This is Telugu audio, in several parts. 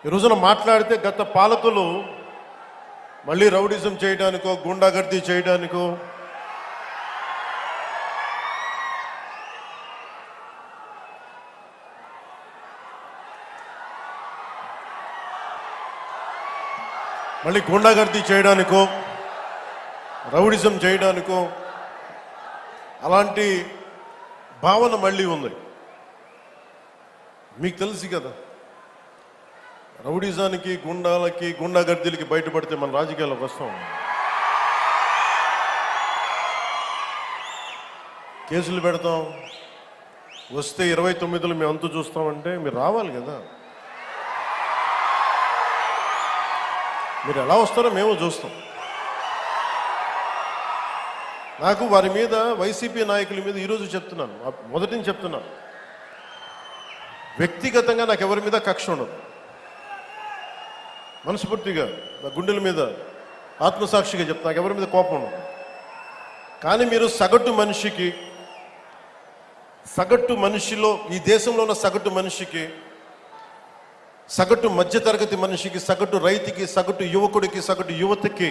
ఈ రోజున మాట్లాడితే గత పాలకులు మళ్ళీ రౌడిజం చేయడానికో గుండాగర్దీ చేయడానికో రౌడిజం చేయడానికో అలాంటి భావన మళ్ళీ ఉంది. మీకు తెలుసు కదా, రౌడిజానికి గుండాలకి గుండాగర్దీలకి బయటపడితే మన రాజకీయాల్లోకి వస్తాం. కేసులు పెడతాం, వస్తే 29లో మేము అంతు చూస్తామంటే మీరు రావాలి కదా. మీరు ఎలా వస్తారో మేము చూస్తాం. నాకు వారి మీద, వైసీపీ నాయకుల మీద ఈరోజు చెప్తున్నాను, మొదటి నుంచి చెప్తున్నాను, వ్యక్తిగతంగా నాకు ఎవరి మీద కక్ష ఉండదు. మనస్ఫూర్తిగా నా గుండెల మీద ఆత్మసాక్షిగా చెప్తా, నాకు ఎవరి మీద కోపం ఉండదు. కానీ మీరు సగటు మనిషిలో, ఈ దేశంలో ఉన్న సగటు మనిషికి, సగటు మధ్యతరగతి మనిషికి, సగటు రైతుకి, సగటు యువకుడికి, సగటు యువతకి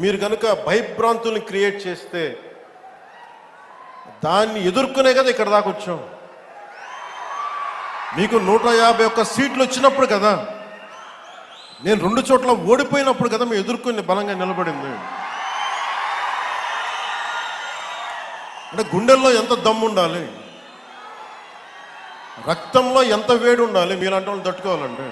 మీరు కనుక భయభ్రాంతుల్ని క్రియేట్ చేస్తే దాన్ని ఎదుర్కొనే కదా ఇక్కడ దాకా వచ్చాం. మీకు 151 సీట్లు వచ్చినప్పుడు కదా, నేను 2 చోట్ల ఓడిపోయినప్పుడు కదా మేము ఎదుర్కొని బలంగా నిలబడింది. అంటే గుండెల్లో ఎంత దమ్ము ఉండాలి, రక్తంలో ఎంత వేడి ఉండాలి మీలాంటి వాళ్ళు తట్టుకోవాలంటే.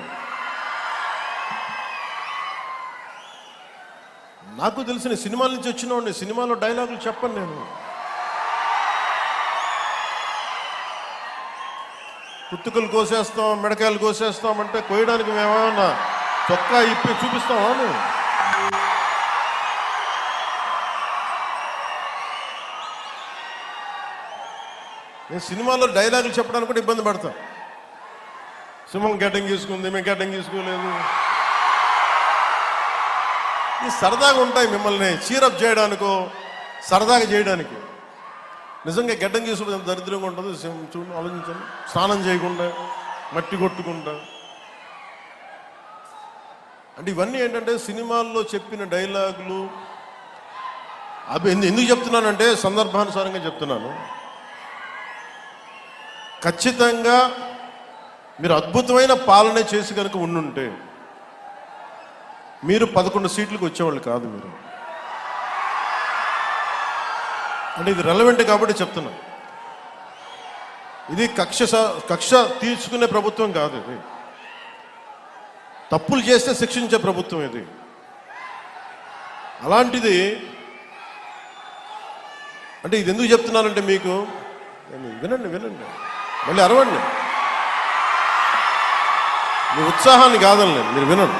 నాకు తెలిసిన సినిమాల నుంచి వచ్చినవాడిని, సినిమాలో డైలాగులు చెప్పను నేను. కుత్తుకలు కోసేస్తాం, మిడకాయలు కోసేస్తాం అంటే కోయడానికి మేమేమన్నా చొక్కా ఇప్పి చూపిస్తామా? నేను సినిమాలో డైలాగులు చెప్పడానికి కూడా ఇబ్బంది పడతా. సింహం గడ్డం గీసుకుంది, మేము గడ్డం గీసుకోలేదు. ఈ సరదాగా ఉంటాయి మిమ్మల్ని చీరప్ చేయడానికో సరదాగా చేయడానికి. నిజంగా గడ్డం గీసుకోవడం దరిద్రంగా ఉంటుంది. చూడండి, ఆలోచించండి. స్నానం చేయకుండా, మట్టి కొట్టుకుంటా, అంటే ఇవన్నీ ఏంటంటే సినిమాల్లో చెప్పిన డైలాగులు. అవి ఎందుకు చెప్తున్నానంటే సందర్భానుసారంగా చెప్తున్నాను. ఖచ్చితంగా మీరు అద్భుతమైన పాలన చేసి కనుక ఉండుంటే మీరు 11 సీట్లకు వచ్చేవాళ్ళు కాదు. మీరు అంటే ఇది రెలవెంట్ కాబట్టి చెప్తున్నా. ఇది కక్ష తీర్చుకునే ప్రభుత్వం కాదు. ఇది తప్పులు చేస్తే శిక్షించే ప్రభుత్వం ఇది. అలాంటిది అంటే ఇది ఎందుకు చెప్తున్నానంటే మీకు వినండి, మళ్ళీ అరవండి. మీ ఉత్సాహాన్ని కాదని మీరు వినండి.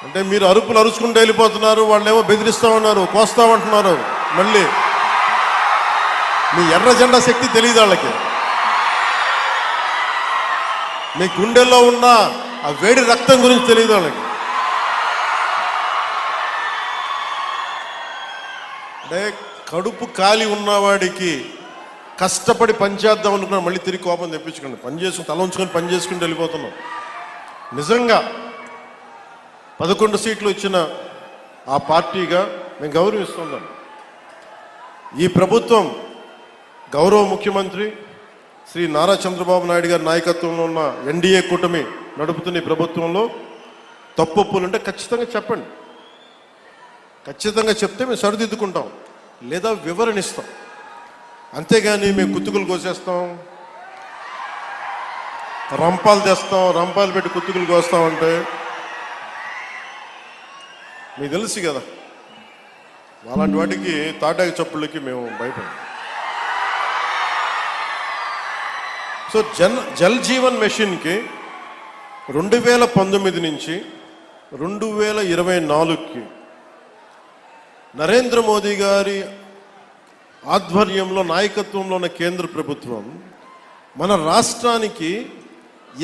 అంటే మీరు అరుపులు అరుచుకుంటూ వెళ్ళిపోతున్నారు, వాళ్ళేమో బెదిరిస్తామన్నారు, కోస్తామంటున్నారు. మళ్ళీ మీ ఎర్ర జెండా శక్తి తెలియదు వాళ్ళకి. మీ గుండెల్లో ఉన్న ఆ వేడి రక్తం గురించి తెలియదు వాళ్ళకి. అంటే కడుపు కాలి ఉన్నవాడికి కష్టపడి పనిచేద్దాం అనుకున్నా మళ్ళీ తిరిగి కోపం తెప్పించుకోండి. పని చేసుకుని తల ఉంచుకొని పని చేసుకుంటూ వెళ్ళిపోతున్నాం. నిజంగా 11 సీట్లు ఇచ్చిన ఆ పార్టీగా మేము గౌరవిస్తున్నాం. ఈ ప్రభుత్వం గౌరవ ముఖ్యమంత్రి శ్రీ నారా చంద్రబాబు నాయుడు గారి నాయకత్వంలో ఉన్న ఎన్డీఏ కూటమి నడుపుతున్న ఈ ప్రభుత్వంలో తప్పులుంటే ఖచ్చితంగా చెప్పండి. ఖచ్చితంగా చెప్తే మేము సరిదిద్దుకుంటాం, లేదా వివరణిస్తాం. అంతేగాని మేము కుత్తుకులు కోసేస్తాం, రంపాలు తెస్తాం, రంపాలు పెట్టి కుత్తుకులు కోస్తామంటే మీకు తెలుసు కదా, అలాంటి వాటికి తాటాకి చప్పుళ్ళకి మేము భయపడం. సో జల్ జీవన్ మిషన్కి 2019 నుంచి 2024కి నరేంద్ర మోదీ గారి ఆధ్వర్యంలో నాయకత్వంలో ఉన్న కేంద్ర ప్రభుత్వం మన రాష్ట్రానికి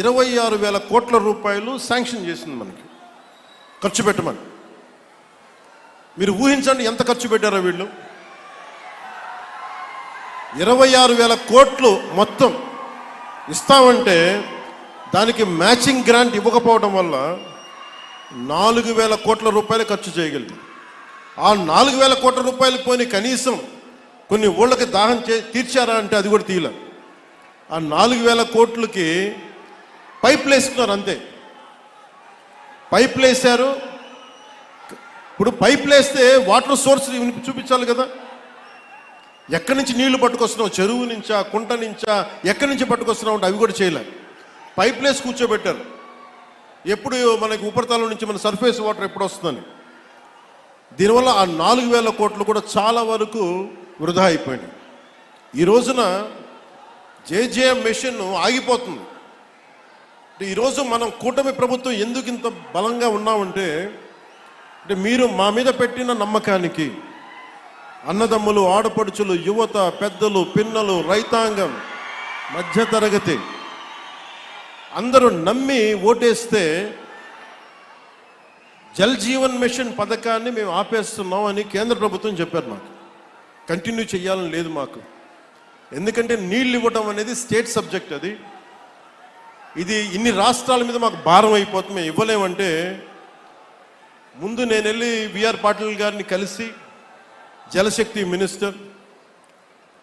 26,000 కోట్ల రూపాయలు శాంక్షన్ చేసింది, మనకి ఖర్చు పెట్టమని. మీరు ఊహించండి ఎంత ఖర్చు పెట్టారో వీళ్ళు. 26,000 కోట్లు మొత్తం ఇస్తామంటే దానికి మ్యాచింగ్ గ్రాంట్ ఇవ్వకపోవడం వల్ల 4,000 కోట్ల రూపాయలు ఖర్చు చేయగలిగింది. ఆ 4,000 కోట్ల రూపాయలు పోని కనీసం కొన్ని ఊళ్ళకి దాహం తీర్చారా అంటే అది కూడా తీయలే. ఆ 4,000 కోట్లకి పైపులు వేస్తున్నారు అంతే. పైపులు వేశారు. ఇప్పుడు పైపులు వేస్తే వాటర్ సోర్స్ చూపించాలి కదా. ఎక్కడి నుంచి నీళ్లు పట్టుకొస్తున్నావు, చెరువు నుంచా, కుంట నుంచా, ఎక్కడి నుంచి పట్టుకొస్తున్నావు అంటే అవి కూడా చేయలే. పైపులు వేసి కూర్చోబెట్టారు. ఎప్పుడు మనకి ఉపరితలం నుంచి మన సర్ఫేస్ వాటర్ ఎప్పుడు వస్తుందని. దీనివల్ల ఆ 4,000 కోట్లు కూడా చాలా వరకు వృధా అయిపోయింది. ఈ రోజున జేజేఎం మిషన్ ఆగిపోతుంది. ఈరోజు మనం కూటమి ప్రభుత్వం ఎందుకు ఇంత బలంగా ఉన్నామంటే మీరు మా మీద పెట్టిన నమ్మకానికి అన్నదమ్ములు, ఆడపడుచులు, యువత, పెద్దలు, పిన్నలు, రైతాంగం, మధ్యతరగతి అందరూ నమ్మి ఓటేస్తే జల్ జీవన్ మిషన్ పథకాన్ని మేము ఆపేస్తున్నాం అని కేంద్ర ప్రభుత్వం చెప్పారు. మాకు కంటిన్యూ చేయాలని లేదు మాకు. ఎందుకంటే నీళ్ళు ఇవ్వడం అనేది స్టేట్ సబ్జెక్ట్. ఇది ఇన్ని రాష్ట్రాల మీద మాకు భారం అయిపోతుంది, మేము ఇవ్వలేమంటే ముందు నేను వెళ్ళి విఆర్ పాటిల్ గారిని కలిసి, జలశక్తి మినిస్టర్,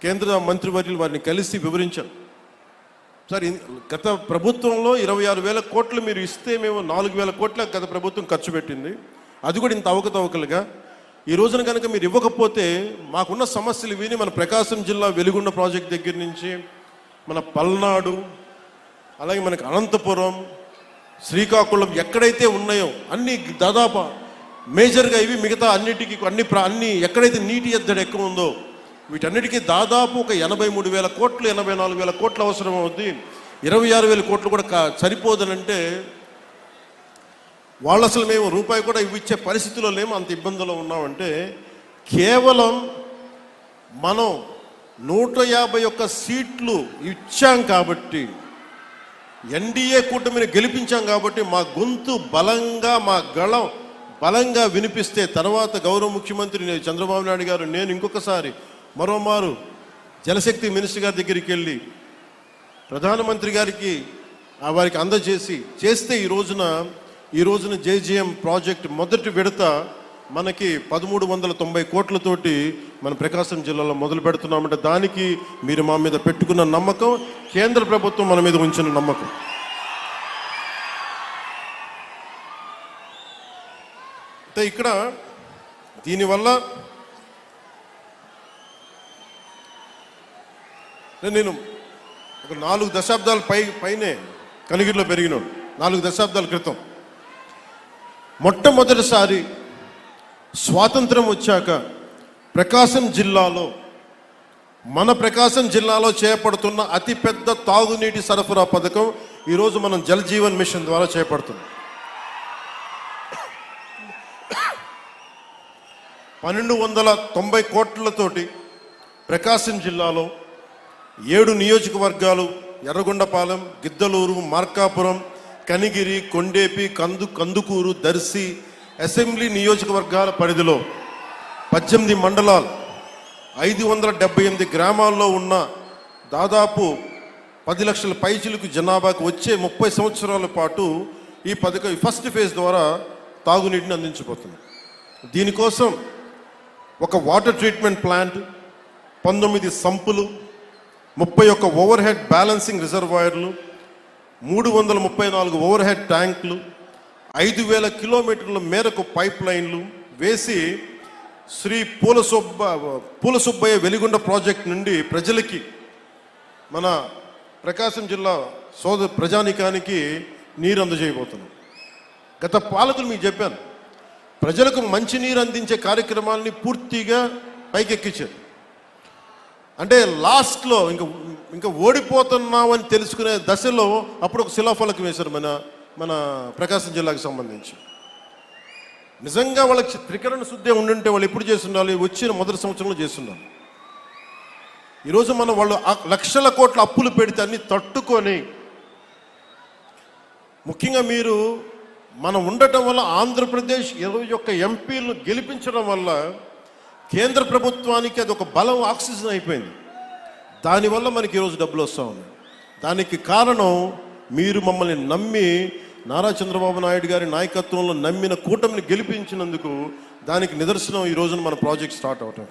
కేంద్ర మంత్రివర్యులు వారిని కలిసి వివరించాం. సార్, గత ప్రభుత్వంలో 26,000 కోట్లు మీరు ఇస్తే మేము 4,000 కోట్ల గత ప్రభుత్వం ఖర్చు పెట్టింది. అది కూడా ఇంత అవకతవకలుగా. ఈ రోజున కనుక మీరు ఇవ్వకపోతే మాకున్న సమస్యలు విని మన ప్రకాశం జిల్లా వెలుగొండ ప్రాజెక్ట్ దగ్గర నుంచి మన పల్నాడు, అలాగే మనకి అనంతపురం, శ్రీకాకుళం ఎక్కడైతే ఉన్నాయో అన్ని దాదాపు మేజర్గా ఇవి, మిగతా అన్నిటికీ అన్ని ఎక్కడైతే నీటి ఎద్దడి ఎక్కువ ఉందో వీటన్నిటికీ దాదాపు ఒక 83,000 కోట్లు, 84,000 కోట్లు అవసరం అవుద్ది. 26,000 కోట్లు కూడా సరిపోదనంటే వాళ్ళు అసలు మేము రూపాయి కూడా ఇచ్చే పరిస్థితిలో లేము, అంత ఇబ్బందుల్లో ఉన్నామంటే కేవలం మనం 151 సీట్లు ఇచ్చాం కాబట్టి, ఎన్డీఏ కూటమిని గెలిపించాం కాబట్టి మా గొంతు బలంగా, మా గళం బలంగా వినిపిస్తే తర్వాత గౌరవ ముఖ్యమంత్రి చంద్రబాబు నాయుడు గారు, నేను ఇంకొకసారి మరోమారు జలశక్తి మినిస్టర్ గారి దగ్గరికి వెళ్ళి ప్రధానమంత్రి గారికి వారికి అందజేసి చేస్తే ఈ రోజున జేజేఎం ప్రాజెక్ట్ మొదటి విడత మనకి 1,390 కోట్లతోటి మన ప్రకాశం జిల్లాలో మొదలు పెడుతున్నామంటే దానికి మీరు మా మీద పెట్టుకున్న నమ్మకం, కేంద్ర ప్రభుత్వం మన మీద ఉంచిన నమ్మకం. అంటే ఇక్కడ దీనివల్ల నేను ఒక 4 దశాబ్దాల పైనే కనిగిరిలో పెరిగినాడు. 4 దశాబ్దాల క్రితం మొట్టమొదటిసారి స్వాతంత్రం వచ్చాక మన ప్రకాశం జిల్లాలో చేపడుతున్న అతిపెద్ద తాగునీటి సరఫరా పథకం ఈరోజు మనం జల్ జీవన్ మిషన్ ద్వారా చేపడుతున్నాం. 1,290 కోట్లతోటి ప్రకాశం జిల్లాలో 7 నియోజకవర్గాలు, ఎర్రగొండపాలెం, గిద్దలూరు, మార్కాపురం, కనిగిరి, కొండేపి, కందుకూరు, దర్శి అసెంబ్లీ నియోజకవర్గాల పరిధిలో 18 మండలాలు, 578 గ్రామాల్లో ఉన్న దాదాపు 10 లక్షల పైచిలకు జనాభాకు వచ్చే 30 సంవత్సరాల పాటు ఈ పథకం ఫస్ట్ ఫేజ్ ద్వారా తాగునీటిని అందించబోతుంది. దీనికోసం ఒక water treatment plant, 19 సంపులు, 31 over head balancing రిజర్వాయర్లు, 334 ఓవర్ హెడ్ ట్యాంకులు, 5,000 కిలోమీటర్ల మేరకు పైప్ లైన్లు వేసి శ్రీ పూలసుబ్బయ్య వెలిగొండ ప్రాజెక్ట్ నుండి ప్రజలకి, మన ప్రకాశం జిల్లా ప్రజానికానికి నీరు అందజేయబోతున్నాం. గత పాలకులు మీకు చెప్పాను, ప్రజలకు మంచి నీరు అందించే కార్యక్రమాలని పూర్తిగా పైకెక్కించారు. అంటే లాస్ట్లో ఇంకా ఓడిపోతున్నామని తెలుసుకునే దశలో అప్పుడు ఒక శిలాఫలకం వేశారు మన ప్రకాశం జిల్లాకు సంబంధించి. నిజంగా వాళ్ళకి త్రికరణ శుద్ధి ఉండుంటే వాళ్ళు ఎప్పుడు చేస్తుండాలి? వచ్చిన మొదటి సంవత్సరంలో చేస్తుండాలి. ఈరోజు వాళ్ళు లక్షల కోట్ల అప్పులు పెడితే అన్ని తట్టుకొని, ముఖ్యంగా మీరు మనం ఉండటం వల్ల ఆంధ్రప్రదేశ్ 21 ఎంపీలను గెలిపించడం వల్ల కేంద్ర ప్రభుత్వానికి అది ఒక బలం, ఆక్సిజన్ అయిపోయింది. దానివల్ల మనకి ఈరోజు డబ్బులు వస్తూ ఉన్నాయి. దానికి కారణం మీరు మమ్మల్ని నమ్మి నారా చంద్రబాబు నాయుడు గారి నాయకత్వంలో నమ్మిన కూటమిని గెలిపించినందుకు దానికి నిదర్శనం ఈ రోజున మన ప్రాజెక్ట్ స్టార్ట్ అవటం.